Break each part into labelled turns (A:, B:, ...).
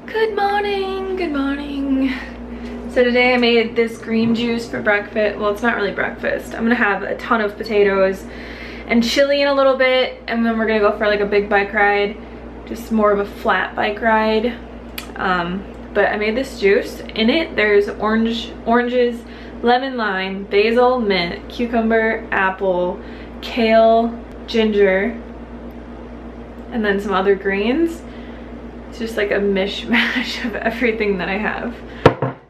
A: Good morning, good morning. So today I made this green juice for breakfast. Well, it's not really breakfast. I'm gonna have a ton of potatoes and chili in a little bit, and then we're gonna go for like a big bike ride, just more of a flat bike ride. But I made this juice. In it, there's oranges, lemon, lime, basil, mint, cucumber, apple, kale, ginger, and then some other greens. It's just like a mishmash of everything that I have.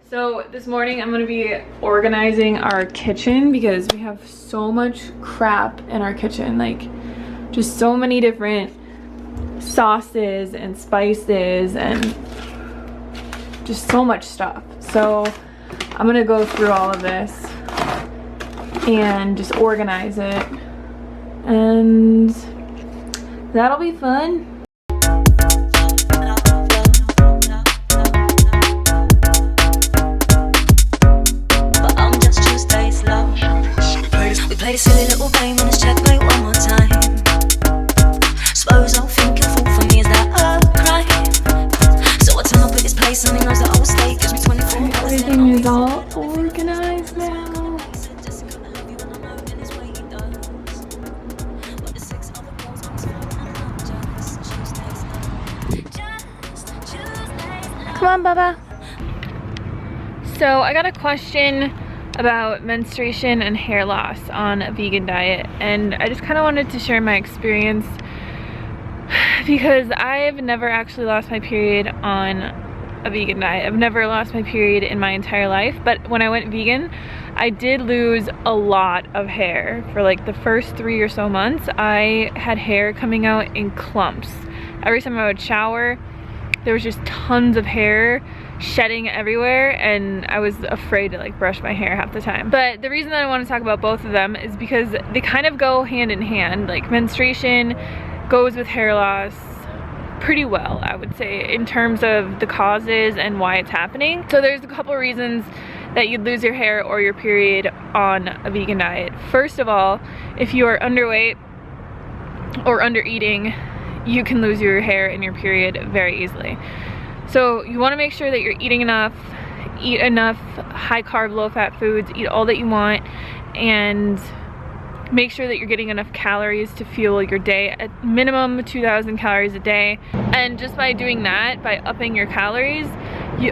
A: So this morning I'm gonna be organizing our kitchen because we have so much crap in our kitchen, like just so many different sauces and spices and just so much stuff. So I'm gonna go through all of this and just organize it, and that'll be fun.
B: Play this silly little game and let's checkmate one more time. Suppose I'll think you'll fall for me, is that a crime? So I turn up at this place and he knows that I was late. Gives me 24 hours.
A: Everything is all organized now. Come on, Bubba. So I got a question about menstruation and hair loss on a vegan diet, and I just kind of wanted to share my experience because I've never actually lost my period on a vegan diet. I've never lost my period in my entire life, but when I went vegan I did lose a lot of hair. For like the first 3 or so months I had hair coming out in clumps. Every time I would shower there was just tons of hair shedding everywhere, and I was afraid to like brush my hair half the time. But the reason that I want to talk about both of them is because they kind of go hand in hand. Like menstruation goes with hair loss pretty well, I would say, in terms of the causes and why it's happening. So there's a couple reasons that you'd lose your hair or your period on a vegan diet. First of all, if you are underweight or under eating, you can lose your hair and your period very easily. So you want to make sure that you're eating enough, eat enough high carb, low fat foods, eat all that you want, and make sure that you're getting enough calories to fuel your day, at minimum 2,000 calories a day. And just by doing that, by upping your calories,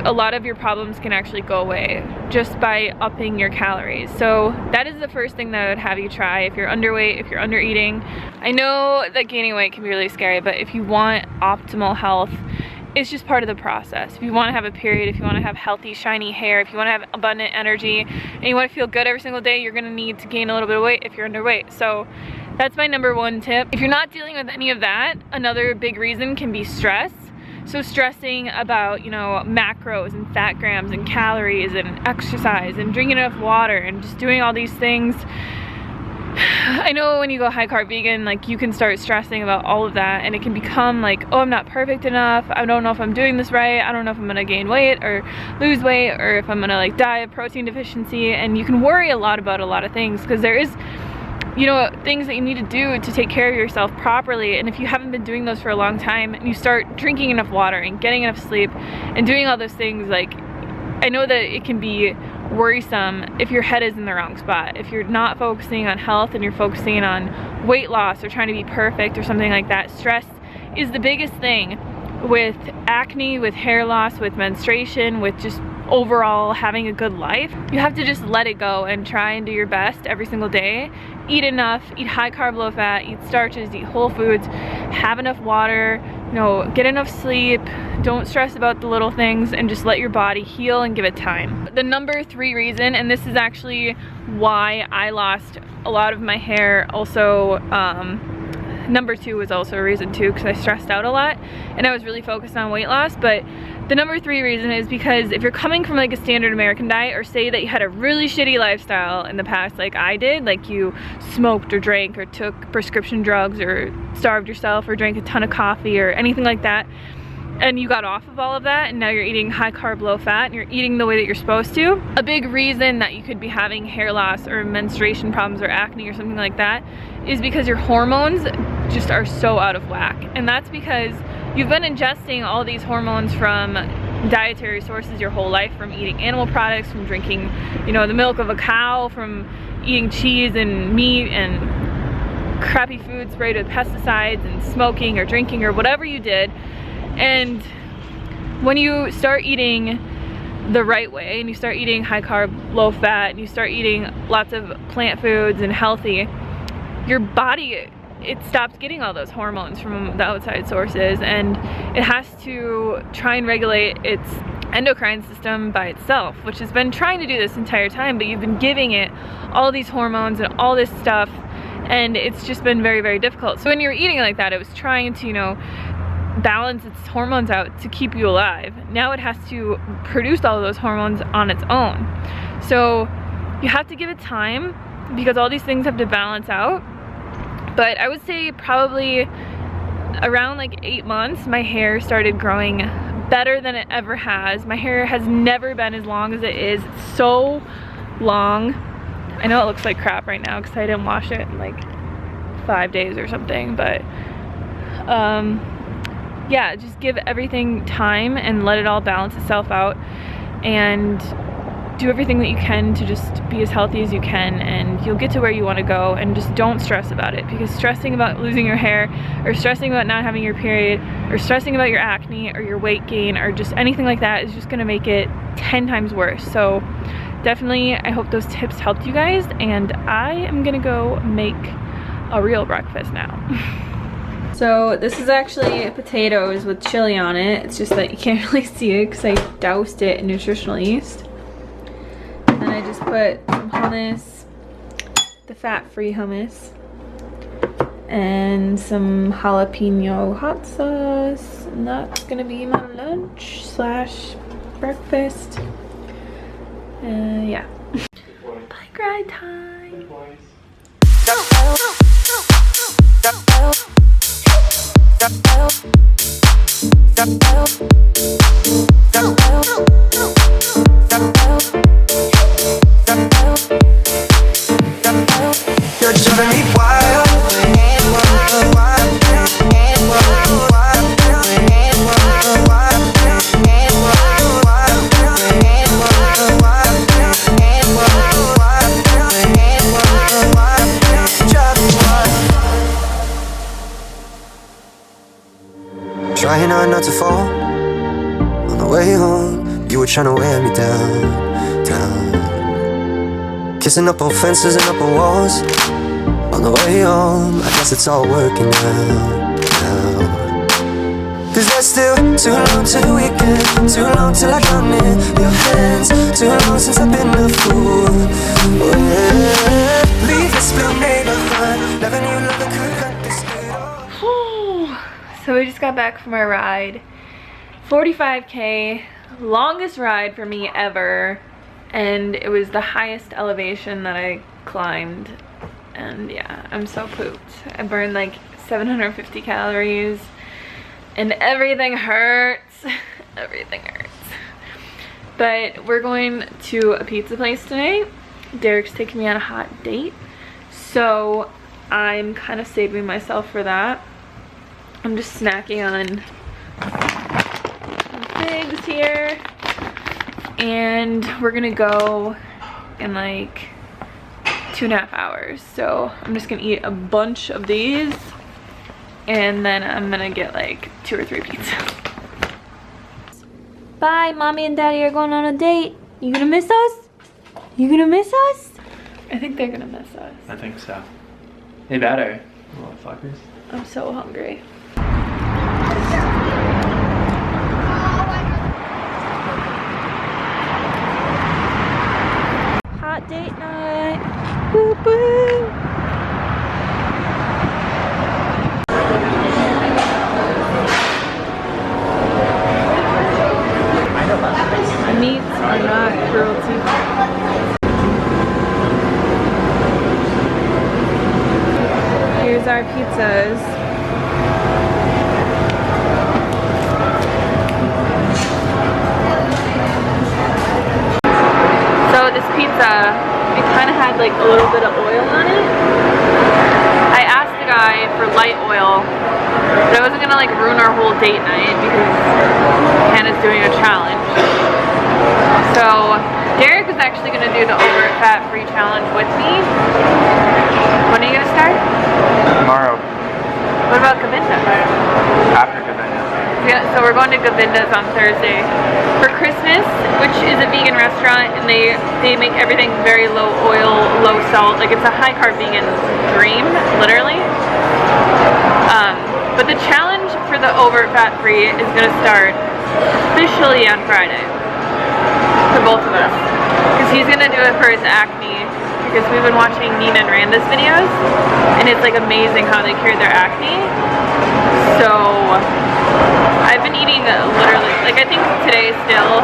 A: a lot of your problems can actually go away just by upping your calories. So that is the first thing that I would have you try if you're underweight, if you're under eating. I know that gaining weight can be really scary, but if you want optimal health, it's just part of the process. If you want to have a period, if you want to have healthy, shiny hair, if you want to have abundant energy, and you want to feel good every single day, you're going to need to gain a little bit of weight if you're underweight. So that's my number one tip. If you're not dealing with any of that, another big reason can be stress. So stressing about, you know, macros and fat grams and calories and exercise and drinking enough water and just doing all these things. I know when you go high carb vegan, like you can start stressing about all of that, and it can become like, oh, I'm not perfect enough, I don't know if I'm doing this right, I don't know if I'm gonna gain weight or lose weight, or if I'm gonna like die of protein deficiency. And you can worry a lot about a lot of things because there is, you know, things that you need to do to take care of yourself properly. And if you haven't been doing those for a long time and you start drinking enough water and getting enough sleep and doing all those things, like I know that it can be worrisome if your head is in the wrong spot. If you're not focusing on health and you're focusing on weight loss or trying to be perfect or something like that. Stress is the biggest thing with acne, with hair loss, with menstruation, with just overall having a good life. You have to just let it go and try and do your best every single day. Eat enough, eat high carb, low fat, eat starches, eat whole foods, have enough water, you know, get enough sleep, don't stress about the little things, and just let your body heal and give it time. The number 3 reason, and this is actually why I lost a lot of my hair also, number 2 was also a reason too, because I stressed out a lot and I was really focused on weight loss. But the number 3 reason is because if you're coming from like a standard American diet, or say that you had a really shitty lifestyle in the past like I did, like you smoked or drank or took prescription drugs or starved yourself or drank a ton of coffee or anything like that, and you got off of all of that and now you're eating high carb, low fat, and you're eating the way that you're supposed to, a big reason that you could be having hair loss or menstruation problems or acne or something like that is because your hormones just are so out of whack. And that's because you've been ingesting all these hormones from dietary sources your whole life, from eating animal products, from drinking, you know, the milk of a cow, from eating cheese and meat and crappy food sprayed with pesticides, and smoking or drinking or whatever you did. And when you start eating the right way, and you start eating high carb, low fat, and you start eating lots of plant foods and healthy, your body, it stops getting all those hormones from the outside sources, and it has to try and regulate its endocrine system by itself, which has been trying to do this entire time, but you've been giving it all these hormones and all this stuff, and it's just been very, very difficult. So when you're eating like that, it was trying to, you know, balance its hormones out to keep you alive. Now it has to produce all of those hormones on its own. So you have to give it time, because all these things have to balance out. But I would say probably around like 8 months, my hair started growing better than it ever has. My hair has never been as long as it is. It's so long. I know it looks like crap right now because I didn't wash it in like 5 days or something, but yeah, just give everything time and let it all balance itself out, and do everything that you can to just be as healthy as you can, and you'll get to where you want to go. And just don't stress about it, because stressing about losing your hair, or stressing about not having your period, or stressing about your acne or your weight gain, or just anything like that is just going to make it 10 times worse. So definitely, I hope those tips helped you guys, and I am gonna go make a real breakfast now. So this is actually potatoes with chili on it. It's just that you can't really see it because I doused it in nutritional yeast. And then I just put some hummus, the fat-free hummus, and some jalapeno hot sauce. And that's gonna be my lunch slash breakfast. Yeah. Bike ride time.
B: You're driving me wild. Trying hard not to fall. On the way home, you were trying to wear me down, down. Kissing up on fences and up on walls. On the way home, I guess it's all working out, now. Cause there's still too long to the weekend, too long till I come in your hands, too long since I've been a fool. Oh, yeah. Leave this blue neighborhood, never knew love could hurt this good.
A: So we just got back from our ride. 45K, longest ride for me ever, and it was the highest elevation that I climbed. And yeah, I'm so pooped. I burned like 750 calories, and everything hurts. Everything hurts. But we're going to a pizza place tonight. Derek's taking me on a hot date, so I'm kind of saving myself for that. I'm just snacking on some figs here, and we're gonna go in like 2.5 hours. So I'm just gonna eat a bunch of these, and then I'm gonna get like 2 or 3 pizzas. Bye, mommy and daddy are going on a date. You gonna miss us? You gonna miss us? I think they're gonna miss us.
C: I think so. They better, little fuckers.
A: I'm so hungry. Hot date night. Woo woo. Meats are not cruelty. Here's our pizzas. So this pizza, it kind of had like a little bit of oil on it. I asked the guy for light oil, but I wasn't gonna like ruin our whole date night because Hannah's doing a challenge. So Derek is actually going to do the over fat-free challenge with me. When are you going to start?
C: Tomorrow.
A: What about Govinda?
C: After Govinda.
A: Yeah, so we're going to Govinda's on Thursday for Christmas, which is a vegan restaurant, and they make everything very low oil, low salt. Like, it's a high carb vegan dream, literally. But the challenge for the over fat free is going to start officially on Friday for both of us, because he's going to do it for his acne. Because we've been watching Nina and Randa's videos, and it's like amazing how they cured their acne. So I've been eating literally, like, I think today still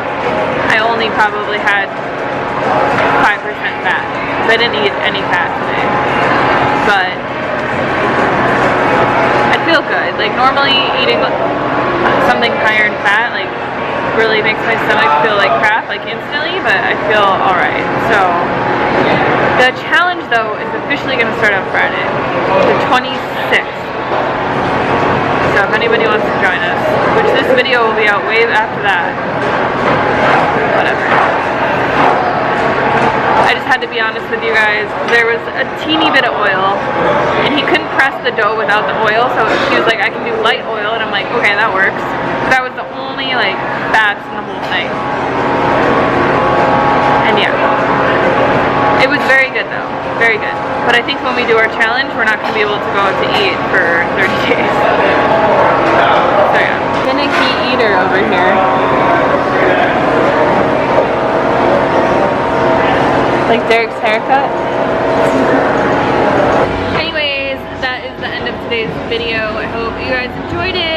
A: I only probably had 5% fat, because I didn't eat any fat today. But I feel good. Like, normally eating something higher in fat like really makes my stomach feel like crap, like instantly, but I feel alright. So the challenge though is officially going to start on Friday, the 26th. So if anybody wants to join us, which this video will be out way after that, whatever. I just had to be honest with you guys. There was a teeny bit of oil, and he couldn't press the dough without the oil, so he was like, I can do light oil, and I'm like, okay, that works. But that was the only like fats in the whole thing. And yeah. It was very good though, very good. But I think when we do our challenge, we're not going to be able to go out to eat for 30 days. So yeah. Finicky eater over here. Like Derek's haircut. Anyways, that is the end of today's video. I hope you guys enjoyed it.